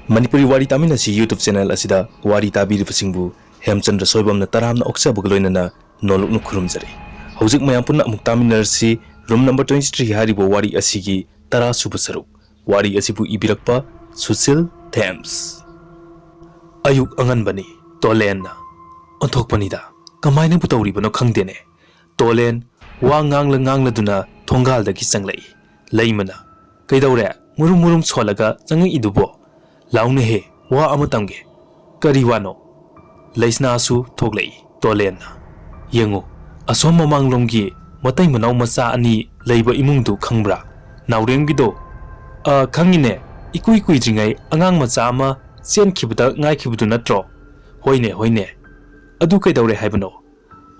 Manipuri Wari Taminnasi YouTube channel asida Wari tabiribasingbu Hemchandra Soibam na taramna oksabagloinana noloknu khurumjari. Hauzik mayam punna amuk taminarsi room number 23 haribo Wari asigi tara suba saruk. Wari asibu ibirakpa Susil Themzz. Ayuk anganbani tolen na onthokpanida kamaina bu tawribano khangdene. Tolen wa ngangla duna thongal dagi changlai. Leimana kaidawre murum cholaga changi idubo. Laune he wa amatamge kariwano leisna su thoglei tolen yengo asom mamanglonggi matai manau macha ani leiba imungdu khangbra naureng gido khangine ikui jringai angang macha ama chen khibda ngai khibdu natro hoine adu kai daure haibano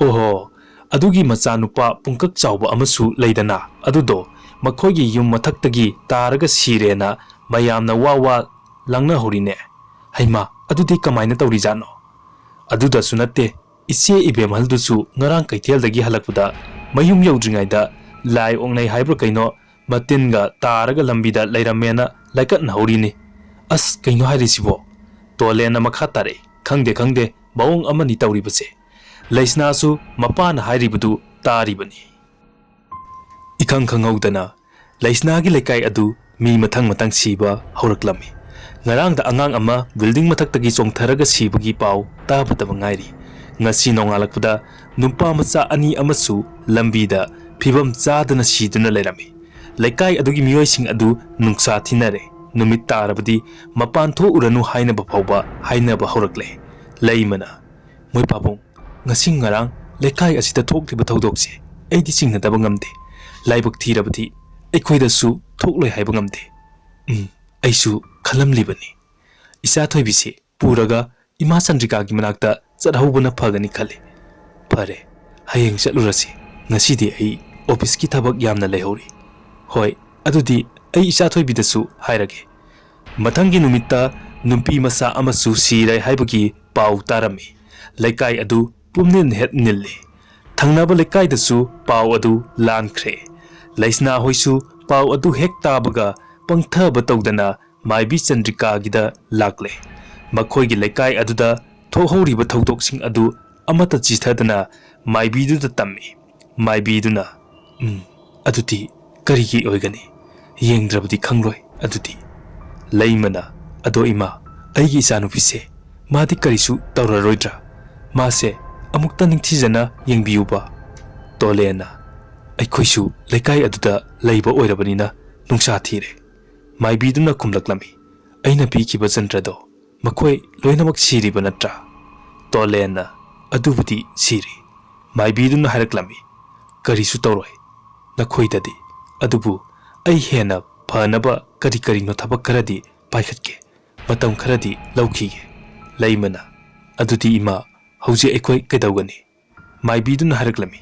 oho adugi macha nupa pungkak chawba amasu leidana adudo makhogi yum mathaktagi taraga sirena mayamna wa langna horine haima adudi kamaina tawri jano aduda sunate ise ibem dusu ngarang kaithel dagi halakpuda mayum yawdringai da lai ongnai haibro kaino matinga taraga lambida leiramena laikat na horine as kaino hairisibo tolena makha tare khangde bawong amani tawri base leisna su mapana hairibudu taribani ikang khangawdana leisna gi lekai adu mi mathang siba horaklami ngarang da angang ama building mathaktagi chongtharaga sibagi pau tabata bangairi ngasi nongalakpada numpa macha ani amasu lambida phibam chadana siduna leirami laikai adugi miyoising adu nungsa thinare numit tarabadi mapan tho uranu haina ba phawba haina ba horakle leimana moi papong ngasi ngarang laikai asita thokliba thodokse eidi singna daba ngamde laibak thirabadi ekhoida su thokloi haiba ngamde aisu khalam libani isa thoibisi puraga ima chandrika gi manakta chadhaubana phagani khale phare hayeng chalurasi ngasidi ai office ki thabak yamna lehori hoi adudi ai isa thoibidasu hairage mathangi numitta numpi masa amasu sirai haibagi pau tarami laikai adu pumnin het nilli thangnaba laikai dasu pau adu lankhre laisna hoisu pau adu hek tabaga pangtha batawdana Maibi Chandrika gida lakle makhoi gi lekai aduda thohori ba thodok sing adu amata chithadana maibi du da tammi maibi duna aduti kari gi oigani yengdrabdi khangloi aduti leimana ado ima aigi isanu pise madi karisu tawraroidra mase amukta ningthijana yengbiyuba tolena aikhoisu lekai aduda leiba oirabanina nungsa thire Maibiduna kumlaklami aina pikiba chandrado makhoi loinamak siriba natra tolena adubudi siri maibiduna haraklami karisu tawroi nakhoidadi adubu ai hena phanaba kari no thabak kharadi paikhatke matam kharadi laukhige leimana adudi ima hauji ekoi kedawgani maibiduna haraklami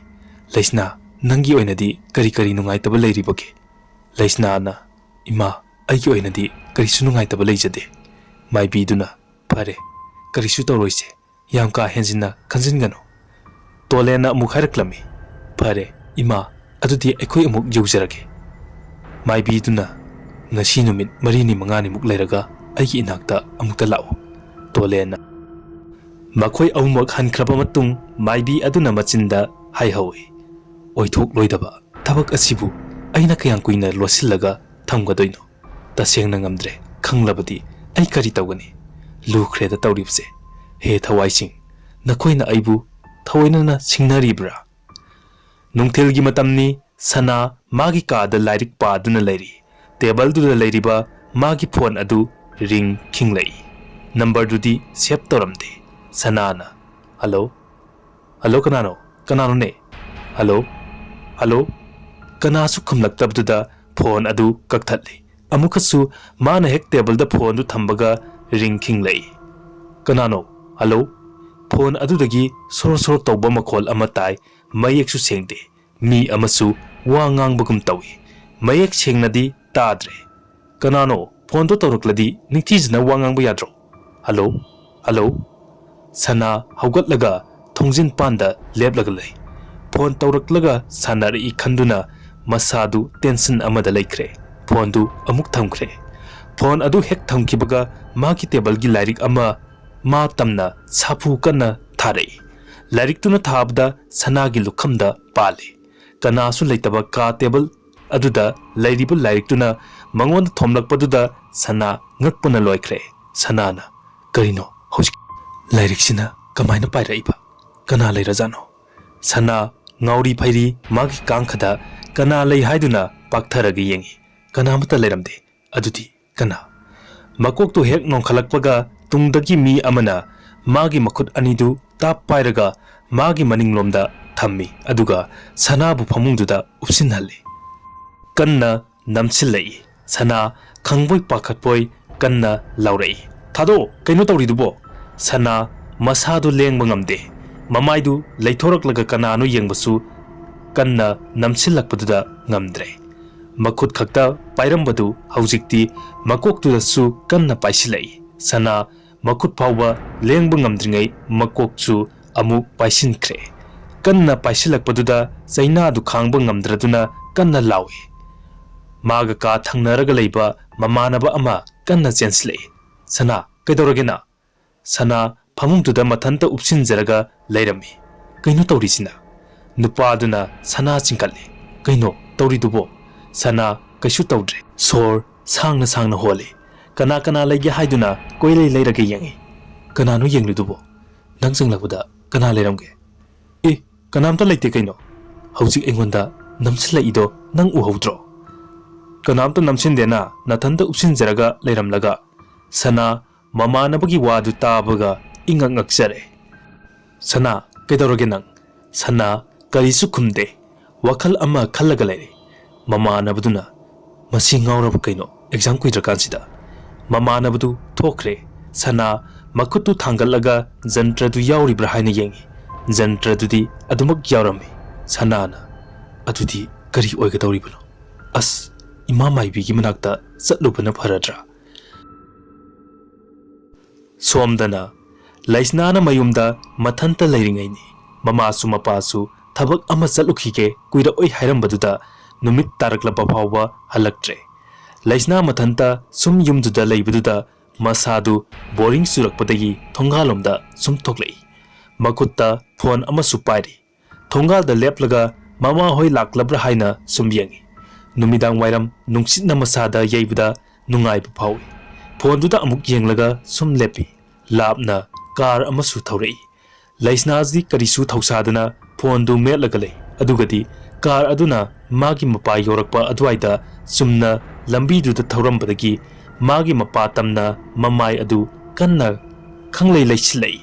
leisna nangi oinadi kari nungai taba leiribage leisna na ima aigi oinadi karisu nungai taba leijade maibiduna phare karisu tawroise yamka henjina khanjingano tolena amuk haraklami phare ima adudi ekoi amuk yaujarage maibiduna ngasi numit marini mangani muk leiraga aigi inakta amukta lao tolena makhoi amuk hankraba matung maibi aduna machinda haihawi oithok loidaba thabak asibu aina kayang kuina losillaga thamgadoino tasengna ngamdre khanglabadi ai kari tawgani lukhre da tawribse he thawaising nakoina aibu thawainana singnaribra nungthelgi matamni sana magi ka da lairik pa duna leiri table du da leiriba magi phone adu ring khinglai number dudi save toramde sanana hello kanano ne hello kanasu khamlaktabduda phone adu kakthatli amukasu mana hek table da phone du thambaga ring khinglai kanano hello phone adu dagi sor tawba makhol amatai mayeksu sengde mi amasu wa ngangbagum tawi mayek sengnadi tadre kanano phone du tawrakladi ningthijna wa ngangba yadro hello sana haugatlaga thongjin panda leplaga lei phone tawraklaga sanari khanduna masadu tension amada laikre phone du amuk thamkre phone adu hek thamkibaga मागी टेबलगी lyric अमा मा तमना साफु कन्ना थारे lyric तुना थाबदा सनागी लुखमदा पाले कनासु लेतबा का table अदुदा लाइरिबु लाइरिक तुना मंगोन थोमलकपदुदा सना ngakpuna loikre sanana karino hojik लाइरिक सिना कमायना पाइराइबा कना लेरजानो सना ngauri phairi magi kangkhada kana lei haiduna paktharaga yengi kana mata leramde adudi kana makok to hek nongkhalakpaga tungdagi mi amana magi makhut anidu tap pairaga magi maninglomda thammi aduga sanabu phamungduda upsinhalli kanna namsilai sana khangboi pakhatpoi kanna laurei thado kaino tawridubo sana masadu lengba ngamde mamaidu leithoroklaga kanano yengbasu kanna namsilakpaduda ngamdre makhut khakta pairambadu haujikti makoktudasu kanna paisilai sana makhut phawba lengba ngamdringai makokchu amuk paisinkhre kanna paisilakpaduda chaina du khangba ngamdraduna kanna lawi maga ka thangnaraga leiba mamanaba ama kanna chenslei sana kaidoragena sana phamungduda mathanta upsinjaraga leirami kaino tawrisina nupaduna sana chingkalli kaino tawridubo sana kaisu tawdre sor sangna hole kana kana leige haiduna koilei leirage yangi kanano yengludubo nang jinglakbuda kana leiramge e kanamta leite kaino haujik engonda namsila ido nang uhodro kanamta namsindena nathanta upsinjaraga leiramlaga sana mamanabagi wadu tabaga ingang aksare sana kedorage nang sana karisu khumde wakhal ama khallaga leire mamanabaduna masi ngaurab kaino exam kuidrakansida mamanabadu thokre sana makutu thangalaga jantradu yauribra haina yengi jantradudi adumak yaurami sanana adudi kari oigadoribano as imamaibigi manakta chatlubana pharadra somdana laisnana mayumda mathanta leiringaini mamasu mapasu thabak ama chalukhige kuira oi hairambaduda numit taraklaba phawba halaktre laisna mathanta sum yumduda leibaduda masadu boring surakpadagi thongalomda sum thoklei makutta phone ama supairi thongal da leplaga mama hoi laklabra haina sum yengi numidang wairam nungsit masada yeibuda nungai phawi phone duda amuk yenglaga sum lepi labna car amasu thorei laisnazi karisu thausadana phone du metlagale adugadi car aduna magi mapa yorakpa adwaida sumna lambi du da thorambadagi magi mapa tamna mamai adu kanna khanglei leisilei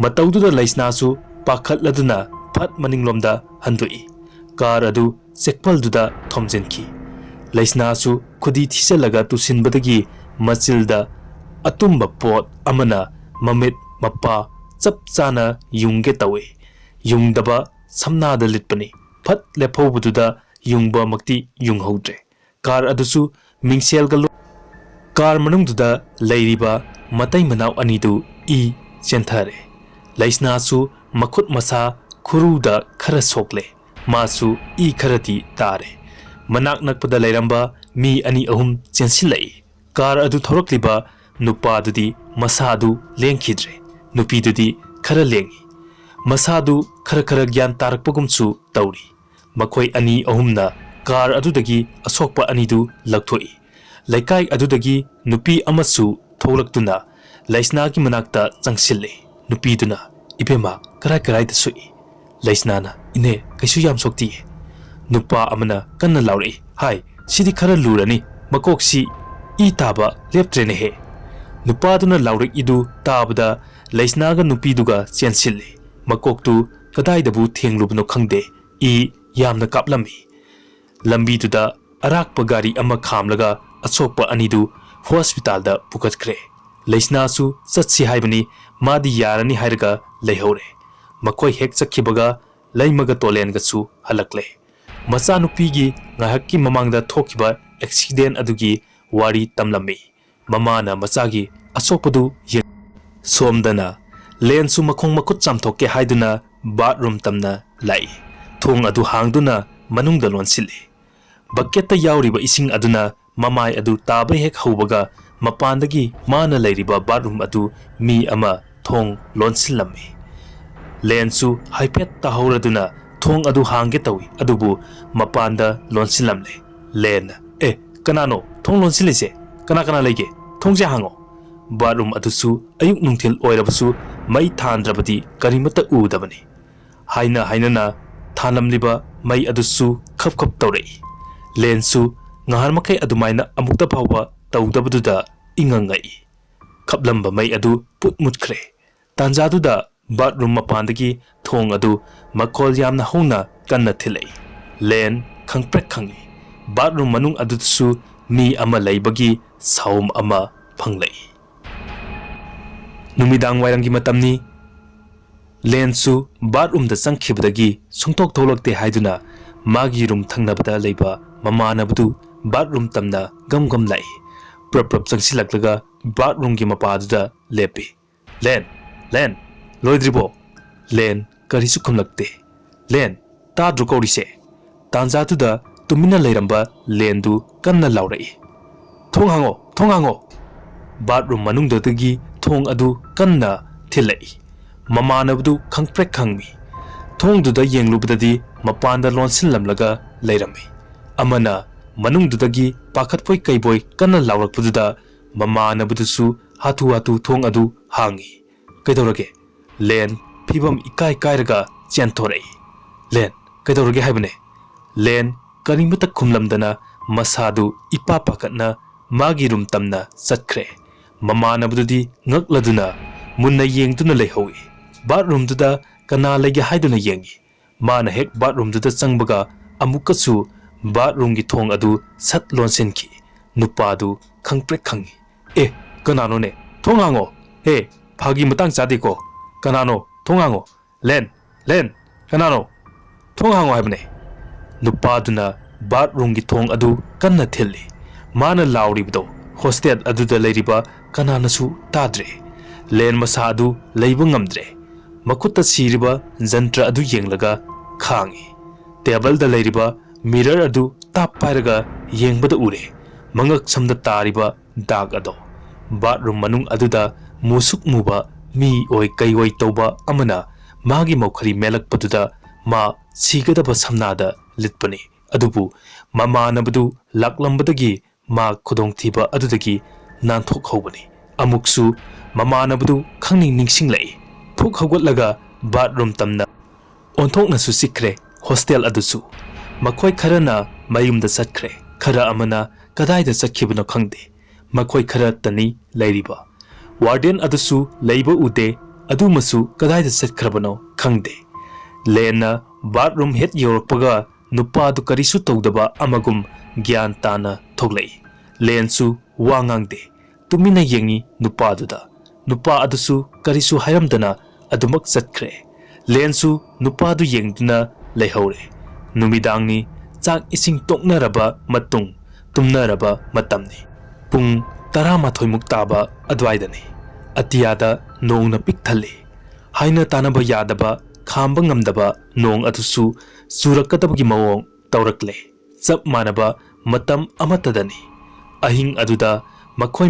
mataudu da laisnasu pakhatladuna phat maninglomda handui car adu sekpal du da thomjenki laisnasu khudi thisalaga tusinbadagi machilda atumba pot amana mamit mapa chap chana yungge tawe yungdaba samnada litpani phat lephobududa yungba makti yunghodre car adusu mingselga car manungduda leiriba matai manau anidu I chenthare laisnasu makhut masa khuruda khara sokle masu I kharati tare manak nakpada leiramba mi ani ahum chensilai car adu thorokliba nupadudi masadu lengkhidre nupidudi khara lengi masadu khara gyan tarakpagumchu tauri makhoi ani ahumna car adudagi asokpa anidu lakthoi laikai adudagi nupi amasu tholaktuna laisnagi manakta changsille nupiduna ibema karai da sui laisnana ine kaisu yam sokti nupa amana kanna laurei hai sidi khara lurani makoksi I taba leptrene he nupaduna laurik idu tabada laisnaga nupiduga chensilli makoktu kadaidabu thenglubno khangde I yamna kaplami lambiduda arakpa gari ama khamlaga achokpa anidu hospital da pukatkre laisnasu chatsi haibani madi yarani hairaga leihore makoi hek chakhibaga laimaga tolenga chu halakle macha nupigi ngahakki mamangda thokiba accident adugi wari tamlami mamana machagi asokpadu yeng somdana lensu makhong makut chamthokke haiduna bathroom tamna lai thong adu hangduna manungda lonsili bucket ta yauriba ising aduna mamai adu taba hek haubaga mapandagi mana leiriba bathroom adu mi ama thong lonsilami lensu haipet tahauraduna thong adu hangge tawi adubu mapanda lonsilamle len kanano thong lonsilise kana leige thongje hango bathroom adusu ayuk nungthil oirabasu mai thandrabadi karimata udabani haina na thanamliba mai adusu khap tawrei lensu ngahar makai adumaina amukta phawba tawdabaduda ingangai khaplamba mai adu putmutkre tanjaduda bathroom mapandagi thong adu makol yamna hongna kanna thilei len khangprek khangi bathroom manung adusu mi ama leibagi saum ama phanglei numidang wairangi matamni lensu bathroom da sangkhibadagi sungtok tholakte haiduna magi room thangnabada leiba mamanabdu bathroom tamna gam lai prap changsilaklaga bathroom gi mapaduda lepi len loidribo len karisu khumlakte len tadru kaurise tanjatuda tumina leiramba lendu kanna laurai thong hango bathroom manungdagi thong adu kanna thilai mamanabdu khangprek khangmi thongduda yenglubadadi mapanda lonsinlamlaga leirami amana manungdudagi pakhatpoi kaiboi kanna laurakpaduda mamanabdusu hatu thong adu hangi kaidorage len phibam ikai kairaga chenthorei len kaidorage haibane len karimata khumlamdana masadu ipa pakatna magi rum tamna satkhre mamanabdudi ngakladuna munna yengduna leihowi bathroom duda kana lege haiduna yengi mana hek bathroom duda changbaga amukasu bathroom gi thong adu sat lonsenki nupadu khangprek khangi kanano ne thongango phagi matang chadiko kanano thongango len kanano thongango haibne nupaduna bathroom gi thong adu kanna thilli mana lauribdo hostel aduda leiriba kananasu tadre len masa adu leiba ngamdre makutta siriba jantra adu yenglaga khangi table da leiriba mirror adu tap pairaga yengbada ure mangak samda tariba dag ado bathroom manung aduda musuk muba mi oi kai oi toba amana magi mokhari melak paduda ma sigadaba samnada litpani adubu mamanabdu laklambadagi ma khudong thiba adudagi nanthok hobani amuksu mamanabdu khangning ningsinglai thok hawgatlaga bathroom tamna onthokna su sikre hostel adusu makhoi kharana mayumda satkre khara amana kadaida sakhibano khangde makhoi khara tani leiriba warden adusu leiba ude adumasu kadaida satkrabano khangde lena bathroom het yorpaga nupadu karisu tawdaba amagum gyan tana thoglei lensu wangangde tumina yengi nupa adusu karisu hairamdana adumak satkre lensu nupadu yengduna leihore numidangni chak ising toknaraba matung tumnaraba matamni pung 11 muk taba adwaidani atiyada nongna pikthalle haina tanaba yadaba khamba ngamdaba nong adusu surakadabagi mawong tawrakle chap manaba matam amatadani ahing aduda makhoi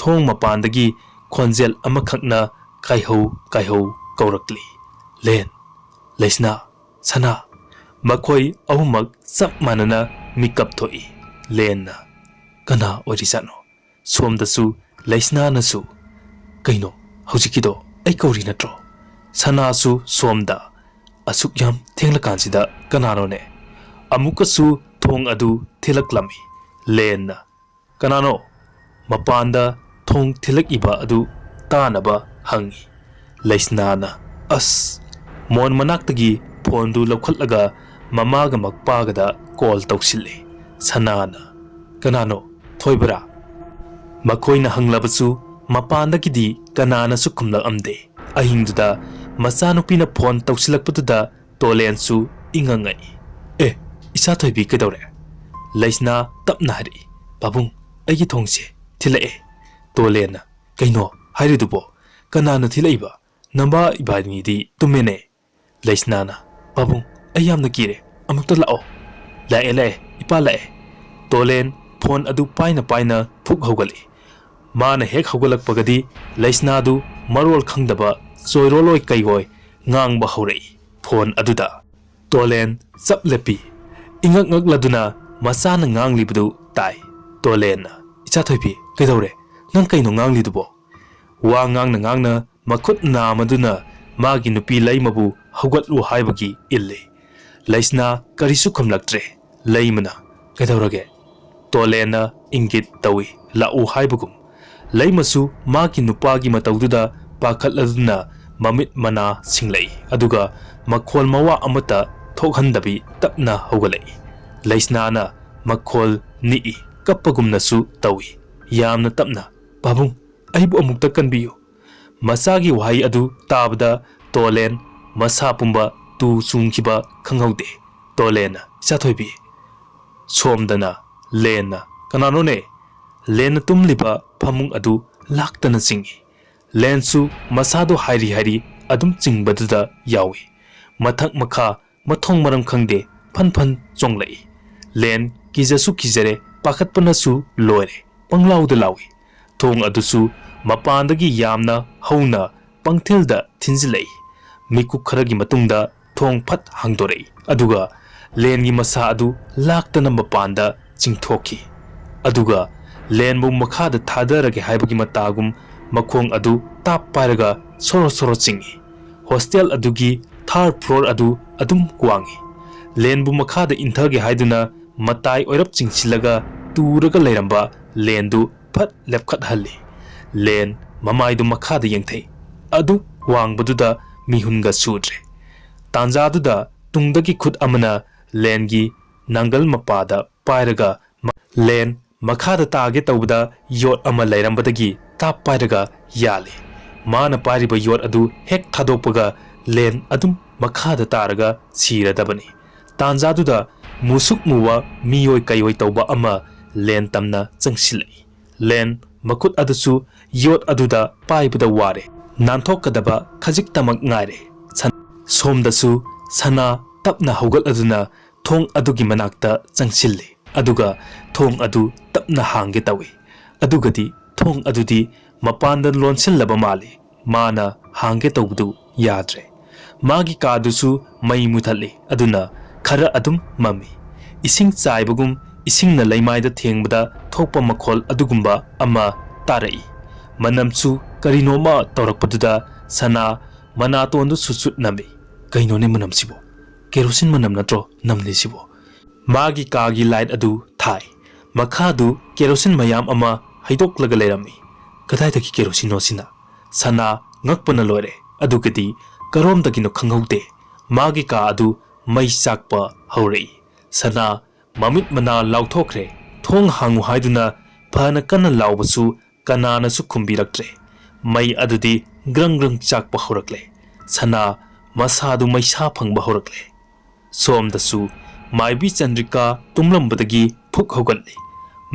thong mapandagi khonjel amakhakna kaihau kaurakli len leisna sana makhoi ahumak chap manana mikap thoi lenna kana orisano somdasu leisna nasu kaino haujikido ai kauri natro sanasu somda asuk yam thenglakansida kanano ne amukasu thong adu thilaklami lenna kanano mapanda thong thilakiba adu tanaba hangi leisnana as mon manaktagi phone du lokhatlaga mamaga makpagada call tawsille sanana kanano thoibra makoina hanglabasu mapandagidi kanana su khumla amde ahingduda machanupina phone tawsilakpaduda tolensu ingangai isa thoibi kedore leisna tapna hari babung aigi thongse thilae tolena kaino hairidubo kanana thilaiba namba ibani di tumene leisnana babung ayamna kire amukta lao lae ipa lae tolen phone adu paina phuk hogali mana hek hogalakpagadi laisna du marol khangdaba soiroloi kaigoi ngangba horei phone aduda tolen chaplepi ingak ngak laduna masana nganglibdu tai tolen icha thoipi kaidore nang kaino nganglidubo wa ngangna makhut na maduna magi nupi laimabu hogatlu haibagi ille laisna karisu khumlaktre laimana kaidorage tolena ingit tawi lau haibugum laimasu magi nupagi mataududa pakhatladuna mamit mana singlei aduga makhol mawa amata thokhandabi tapna hogalei laisnana makhol ni kappagumna su tawi yamna tapna babung aibu amukta kanbiyo masagi wahai adu tabda tolen masa pumba tu sungkiba khanghaude tolena chathoibi somdana lena kananone lena tumliba phamung adu laktana singi lensu masado hairi adum chingbaduda yawi mathak makha mathong maram khangde phan chonglei len kijasu kijare pakhatpanasu loire panglauda lawi thong adusu mapandagi yamna hauna pangthilda thinjilei miku kharagi matungda thong phat hangdorei aduga lengi masa adu laktana mapanda chingthoki aduga lenbu makhada thadarage haibagi matagum makhong adu tap pairaga soro chingi hostel adugi third floor adu adum kuangi lenbu makhada inthage haiduna matai oirap chingchilaga turaga leiramba lendu phat lepkhat halli len mamaidu makhada yengthei adu wangbaduda mihunga sudre tanjaduda tungdagi khut amana lengi nangal mapada pairaga len makhada taage tawda yot ama leirambadagi tap pairaga yale mana pariba yot adu hek thadokpaga len adum makhada taraga siradabani tanjaduda musuk muwa miyoi kayoi tawba ama len tamna changsilei len makut adusu yot aduda paibada ware nanthokadaba khajik tamak ngaire somdasu sana tapna hogal aduna thong adugi manakta changsilli aduga thong adu tapna hange tawi adugadi thong adudi mapanda lonsilaba mali mana hange tawdu yadre magi kadusu mai muthalli aduna khara adum mami ising chaibugum isingna leimaida thengbada thokpa makhol adugumba ama tarai manamchu karinoma tawrakpaduda sana manatondu susut nami kainone manamsibo kerosin manam natro namlisibo magi kagi light adu thai makhadu kerosin mayam ama haidoklaga leirami kadaidagi kerosino sina sana ngakpana lore adugadi karomdagino khanghaude magi ka adu mai sakpa haurei sana mamit mana lauthokre thong hangu haiduna phana kana laubasu kanana su khumbiraktre mai adudi grang chakpa horakle sana masadu maisa phangba horakle somdasu maibi chandrika tumlambadagi phuk hogalli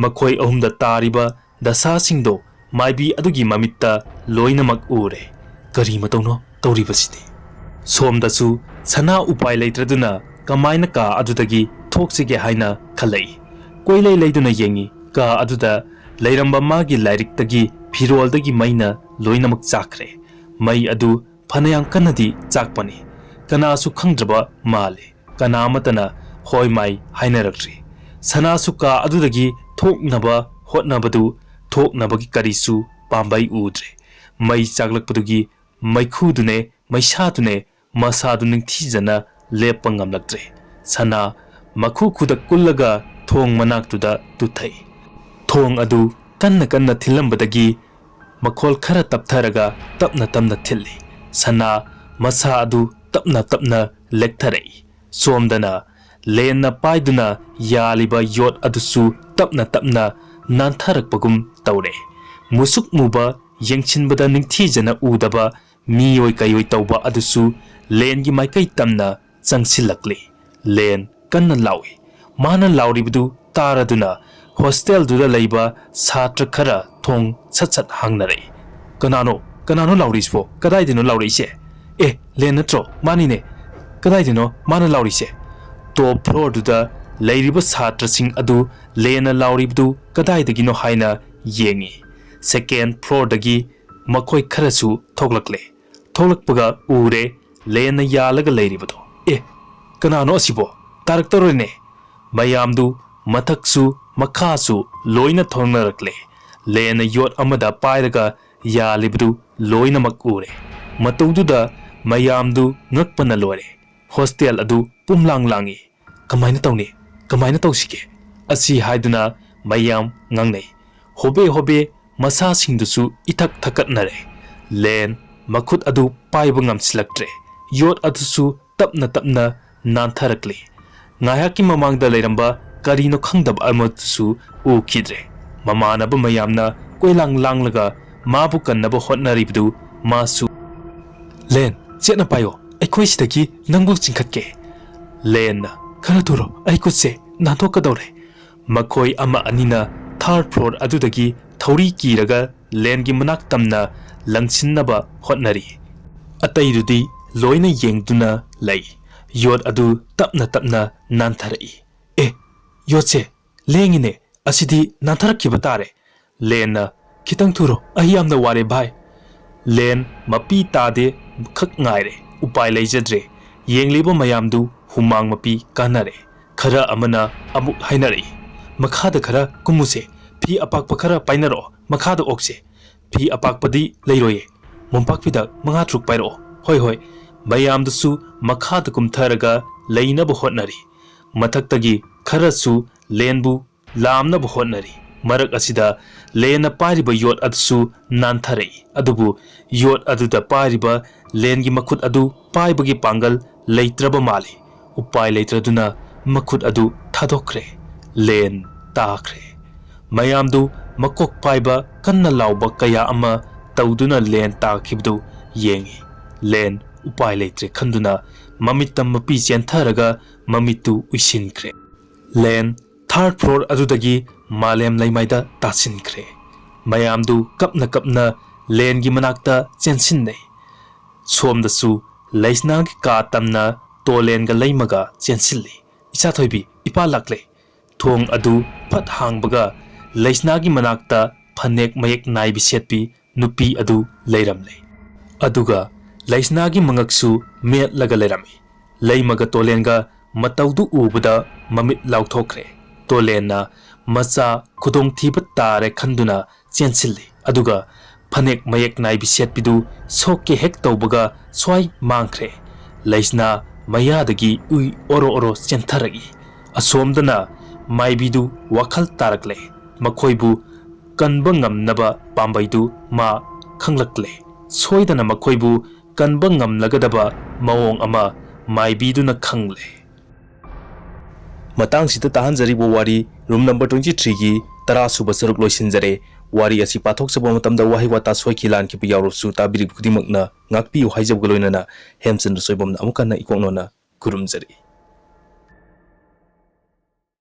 makhoi ahumda tariba dasa singdo maibi adugi mamitta loinamak ure kari matauno tauribasidi somdasu sana upai leitraduna kamaina ka adudagi thoksige haina khalai koilei leiduna yengi ka aduda leiramba magi lairiktagi phiroldagi maina loinamak chakre mai adu phanayang kanadi chakpani kanasu khangdraba male kanamatana hoi mai hainarakri sanasu ka adudagi thoknaba hotnabadu thoknabagi karisu pambai udre mai chaglakpadugi maikhudune maisatune masadu ningthijana lepangam laktre sana makhu khuda kullaga thong manaktuda tuthai thong adu kanna thilambadagi makhol khara taptharaga tapna thilli sana masa adu tapna lekthare somdana lenna paiduna yaliba yot adusu tapna nantharakpagum tawre musuk muba yengchinbada ningthijana udaba miyoi kayoi tawba adusu lengi maikai tamna changsilakli len kanna lawi mana lauribdu taraduna hostel duda leiba satra khara thong sat hangnare kanano laurisbo kadai dino laurise len natro mani ne kadai dino mana laurise top floor duda ꯂꯩꯔꯤꯕ ꯁꯥꯇ꯭ꯔꯁꯤꯡ ꯑꯗꯨ ꯂꯦꯟꯅ ꯂꯥꯎꯔꯤꯕꯗꯨ ꯀꯗꯥꯏꯗꯒꯤꯅꯣ ꯍꯥꯏꯅ ꯌꯦꯡꯉꯤ ꯁꯦꯀꯦꯟ ꯐ꯭ꯂꯣꯔꯗꯒꯤ ꯃꯈꯣꯏ ꯈꯔꯁꯨ ꯊꯣꯛꯂꯛꯂꯦ ꯊꯣꯛꯂꯛꯄꯒ ꯎꯔꯦ ꯂꯦꯟꯅ ꯌꯥꯜꯂꯒ ꯂꯩꯔꯤꯕꯗꯣ ꯀꯅꯥꯅꯣ ꯑꯁꯤꯕꯣ ꯇꯥꯔꯛꯇꯧꯔꯦꯅꯦ ꯃꯌꯥꯝꯗꯨ ꯃꯊꯛꯁꯨ ꯃꯈꯥꯁꯨ ꯂꯣꯏꯅ ꯊꯣꯡꯅꯔꯛꯂꯦ ꯂꯦꯟꯅ ꯌꯣꯠ ꯑꯃꯗ ꯄꯥꯏꯔꯒ ꯌꯥꯜꯂꯤꯕꯗꯨ ꯂꯣꯏꯅꯃꯛ ꯎꯔꯦ ꯃꯇꯧꯗꯨꯗ ꯃꯌꯥꯝꯗꯨ ꯉꯛꯄꯅ ꯂꯣꯏꯔꯦ ꯍꯣꯁꯇꯦꯜ ꯑꯗꯨ ꯄꯨꯝꯂꯥꯡ ꯂꯥꯡꯉꯤ ꯀꯃꯥꯏꯅ ꯇꯧꯁꯤꯒꯦ ꯑꯁꯤ ꯍꯥꯏꯗꯨꯅ ꯃꯌꯥꯝ ꯉꯥꯡꯅꯩ ꯍꯣꯕꯦ ꯍꯣꯕꯦ ꯃꯁꯥꯁꯤꯡꯗꯨꯁꯨ ꯏꯊꯛ ꯊꯛꯀꯠꯅꯔꯦ ꯂꯦꯟ ꯃꯈꯨꯠ ꯑꯗꯨ ꯄꯥꯏꯕ ꯉꯝꯁꯤꯜꯂꯛꯇ꯭ꯔꯦ ꯌꯣꯠ ꯑꯗꯨꯁꯨ ꯇꯞꯅ ꯇꯞꯅ ꯅꯥꯟꯊꯔꯛꯂꯤ ꯉꯥꯏꯍꯥꯛꯀꯤ ꯃꯃꯥꯡꯗ ꯂꯩꯔꯝꯕ ꯀꯔꯤꯅꯣ ꯈꯪꯗꯕ ꯑꯃꯗꯨꯁꯨ ꯎꯈꯤꯗ꯭ꯔꯦ ꯃꯃꯥꯟꯅꯕ ꯃꯌꯥꯝꯅ ꯀꯣꯏꯂꯥꯡ ꯂꯥꯡꯂꯒ ꯃꯥꯕꯨ ꯀꯟꯅꯕ ꯍꯣꯠꯅꯔꯤꯕꯗꯨ ꯃꯥꯁꯨ ꯂꯦꯟ ꯆꯦꯠꯅ ꯄꯥꯏꯌꯣ ꯑꯩꯈꯣꯏ ꯁꯤꯗꯒꯤ ꯅꯪꯕꯨ ꯆꯤꯡꯈꯠꯀꯦ ꯂꯦꯟꯅ ꯈꯔ ꯊꯨꯔꯣ ꯑꯩ ꯈꯨꯠꯁꯦ ꯅꯥꯟꯊꯣꯛꯀꯗꯧꯔꯦ ꯃꯈꯣꯏ ꯑꯃ ꯑꯅꯤꯅ ꯊꯥꯔꯗ ꯐ꯭ꯂꯣꯔ ꯑꯗꯨꯗꯒꯤ ꯊꯧꯔꯤ ꯀꯤꯔꯒ ꯂꯦꯟꯒꯤ ꯃꯅꯥꯛ ꯇꯝꯅ ꯂꯪꯁꯤꯟꯅꯕ ꯍꯣꯠꯅꯔꯤ ꯑꯇꯩꯗꯨꯗꯤ ꯂꯣꯏꯅ ꯌꯦꯡꯗꯨꯅ ꯂꯩ ꯌꯣꯠ ꯑꯗꯨ ꯇꯞꯅ ꯇꯞꯅ ꯅꯥꯟꯊꯔꯛꯏ ꯌꯣꯠꯁꯦ ꯂꯦꯡꯉꯤꯅꯦ ꯑꯁꯤꯗꯤ ꯅꯥꯟꯊꯔꯛꯈꯤꯕ ꯇꯥꯔꯦ ꯂꯦꯟꯅ ꯈꯤꯇꯪ ꯊꯨꯔꯣ ꯑꯩ ꯌꯥꯝꯅ ꯋꯥꯔꯦ ꯚꯥꯏ ꯂꯦꯟ ꯃꯄꯤ ꯇꯥꯗꯦ ꯈꯛ ꯉꯥꯏꯔꯦ ꯎꯄꯥꯏ ꯂꯩꯖꯗ꯭ꯔꯦ ꯌꯦꯡꯂꯤꯕ ꯃꯌꯥꯝꯗꯨ ꯍꯨꯃꯥꯡ ꯃꯄꯤ ꯀꯥꯟꯅꯔꯦ ꯈꯔ ꯑꯃꯅ ꯑꯃꯨꯛ ꯍꯥꯏꯅꯔꯛꯏ ꯃꯈꯥꯗ ꯈꯔ ꯀꯨꯝꯃꯨꯁꯦ ꯐꯤ ꯑꯄꯥꯛꯄ ꯈꯔ ꯄꯥꯏꯅꯔꯛꯑꯣ ꯃꯈꯥꯗ ꯑꯣꯛꯁꯦ ꯐꯤ ꯑꯄꯥꯛꯄꯗꯤ ꯂꯩꯔꯣꯏꯌꯦ ꯃꯣꯝꯄꯥꯛꯐꯤꯗꯛ 5 ꯄꯥꯏꯔꯛꯑꯣ ꯍꯣꯏ ꯃꯌꯥꯝꯗꯨꯁꯨ ꯃꯈꯥꯗ ꯀꯨꯝꯊꯔꯒ ꯂꯩꯅꯕ ꯍꯣꯠꯅꯔꯤ ꯃꯊꯛꯇꯒꯤ ꯈꯔꯁꯨ ꯂꯦꯟꯕꯨ ꯂꯥꯝꯅꯕ ꯍꯣꯠꯅꯔꯤ ꯃꯔꯛ ꯑꯁꯤꯗ ꯂꯦꯟꯅ ꯄꯥꯏꯔꯤꯕ ꯌꯣꯠ ꯑꯗꯨꯁꯨ ꯅꯥꯟꯊꯔꯛꯏ ꯑꯗꯨꯕꯨ ꯌꯣꯠ ꯑꯗꯨꯗ ꯄꯥꯏꯔꯤꯕ ꯂꯦꯟꯒꯤ ꯃꯈꯨꯠ ꯑꯗꯨ ꯄꯥꯏꯕꯒꯤ ꯄꯥꯡꯒꯜ ꯂꯩꯇ꯭ꯔꯕ ꯃꯥꯜꯂꯤ ꯎꯄꯥꯏ ꯂꯩꯇ꯭ꯔꯗꯨꯅ ꯃꯈꯨꯠ ꯑꯗꯨ ꯊꯥꯗꯣꯛꯈ꯭ꯔꯦ ꯂꯦꯟ ꯇꯥꯈ꯭ꯔꯦ ꯃꯌꯥꯝꯗꯨ ꯃꯀꯣꯛ ꯄꯥꯏꯕ ꯀꯟꯅ ಲಾꯎꯕ ꯀꯌꯥ ꯑꯃ ꯇꯧꯗꯨꯅ ꯂꯦꯟ ꯇꯥꯈꯤꯕꯗꯨ ꯌꯦꯡꯉꯤ ꯂꯦꯟ ꯎꯄꯥꯏ ꯂꯩꯇ꯭ꯔꯦ ꯈꯟꯗꯨꯅ ꯃꯃꯤꯠꯇ ꯃꯄꯤ ꯆꯦꯟꯊꯔꯒ ꯃꯃꯤꯠꯇꯨ ꯎꯏꯁꯤꯟꯈ꯭ꯔꯦ ꯂꯦꯟ ꯊꯥꯔꯗ ꯐ꯭ꯂꯣꯔ ꯑꯗꯨꯗꯒꯤ ꯃꯥꯂꯦꯝ ꯂꯩꯃꯥꯏꯗ ꯇꯥꯁꯤꯟꯈ꯭ꯔꯦ ꯃꯌꯥꯝꯗꯨ ꯀꯞꯅ ꯀꯞꯅ ꯂꯦꯟꯒꯤ ꯃꯅꯥꯛꯇ ꯆꯦꯟꯁꯤꯟꯅꯩ ꯁꯣꯝꯗꯁꯨ ꯂꯩꯁꯅꯥꯒꯤ ꯀꯥ ꯇꯝꯅ ꯇꯣꯂꯦꯟꯒ ꯂꯩꯃꯒ ꯆꯦꯟꯁꯤꯜꯂꯤ ꯏꯆꯥꯊꯣꯏꯕꯤ ꯏꯄꯥ ꯂꯥꯛꯂꯦ ꯊꯣꯡ ꯑꯗꯨ ꯐꯠ ꯍꯥꯡꯕꯒ ꯂꯩꯁꯅꯥꯒꯤ ꯃꯅꯥꯛꯇ ꯐꯅꯦꯛ ꯃꯌꯦꯛ ꯅꯥꯏꯕꯤ ꯁꯦꯠꯄꯤ ꯅꯨꯄꯤ ꯑꯗꯨ ꯂꯩꯔꯝꯂꯦ ꯑꯗꯨꯒ ꯂꯩꯁꯅꯥꯒꯤ ꯃꯉꯛꯁꯨ ꯃꯦꯠꯂꯒ ꯂꯩꯔꯝꯃꯤ ꯂꯩꯃꯒ ꯇꯣꯂꯦꯟꯒ ꯃꯇꯧꯗꯨ ꯎꯕꯗ ꯃꯃꯤꯠ ꯂꯥꯎꯊꯣꯛꯈ꯭ꯔꯦ ꯇꯣꯂꯦꯟꯅ ꯃꯆꯥ ꯈꯨꯗꯣꯡꯊꯤꯕ ꯇꯥꯔꯦ ꯈꯟꯗꯨꯅ ꯆꯦꯟꯁꯤꯜꯂꯤ ꯑꯗꯨꯒ ꯐꯅꯦꯛ ꯃꯌꯦꯛ ꯅꯥꯏꯕꯤ ꯁꯦꯠꯄꯤꯗꯨ ꯁꯣꯛꯀꯦ ꯍꯦꯛ ꯇꯧꯕꯒ ꯁ꯭ꯋꯥꯏ ꯃꯥꯡꯈ꯭ꯔꯦ ꯂꯩꯁꯅꯥ ꯃꯌꯥꯗꯒꯤ ꯎꯏ ꯑꯣꯔꯣ ꯆꯦꯟꯊꯔꯛꯏ ꯑꯁꯣꯝꯗꯅ ꯃꯥꯏꯕꯤꯗꯨ ꯋꯥꯈꯜ ꯇꯥꯔꯛꯂꯦ ꯃꯈꯣꯏꯕꯨ ꯀꯟꯕ ꯉꯝꯅꯕ ꯄꯥꯝꯕꯩꯗꯨ ꯃꯥ ꯈꯪꯂꯛꯂꯦ ꯁꯣꯏꯗꯅ ꯃꯈꯣꯏꯕꯨ ꯀꯟꯕ ꯉꯝꯂꯒꯗꯕ ꯃꯑꯣꯡ ꯑꯃ ꯃꯥꯏꯕꯤꯗꯨꯅ ꯈꯪꯂꯦ ꯃꯇꯥꯡꯁꯤꯗ ꯇꯥꯍꯟꯖꯔꯤꯕ ꯋꯥꯔꯤ ꯔꯨꯝ ꯅꯝꯕꯔ 23ꯒꯤ 10ꯁꯨꯕ ꯁꯔꯨꯛ ꯂꯣꯏꯁꯤꯟꯖꯔꯦ ꯋꯥꯔꯤ ꯑꯁꯤ ꯄꯥꯊꯣꯛꯆꯕ ꯃꯇꯝꯗ ꯋꯥꯍꯩ ꯋꯥꯇꯥ ꯁꯣꯏꯈꯤ ꯂꯥꯟꯈꯤꯕ ꯌꯥꯎꯔꯕꯁꯨ ꯇꯥꯕꯤꯔꯤꯕ ꯈꯨꯗꯤꯡꯃꯛꯅ ꯉꯥꯛꯄꯤꯌꯨ ꯍꯥꯏꯖꯕꯒ ꯂꯣꯏꯅꯅ ꯍꯦꯝꯆꯟꯗ꯭ꯔ ꯁꯣꯏꯕꯝꯅ ꯑꯃꯨꯛ ꯍꯟꯅ ꯏꯀꯣꯛꯅꯣꯅ ꯈꯨꯔꯨꯝꯖꯔꯤ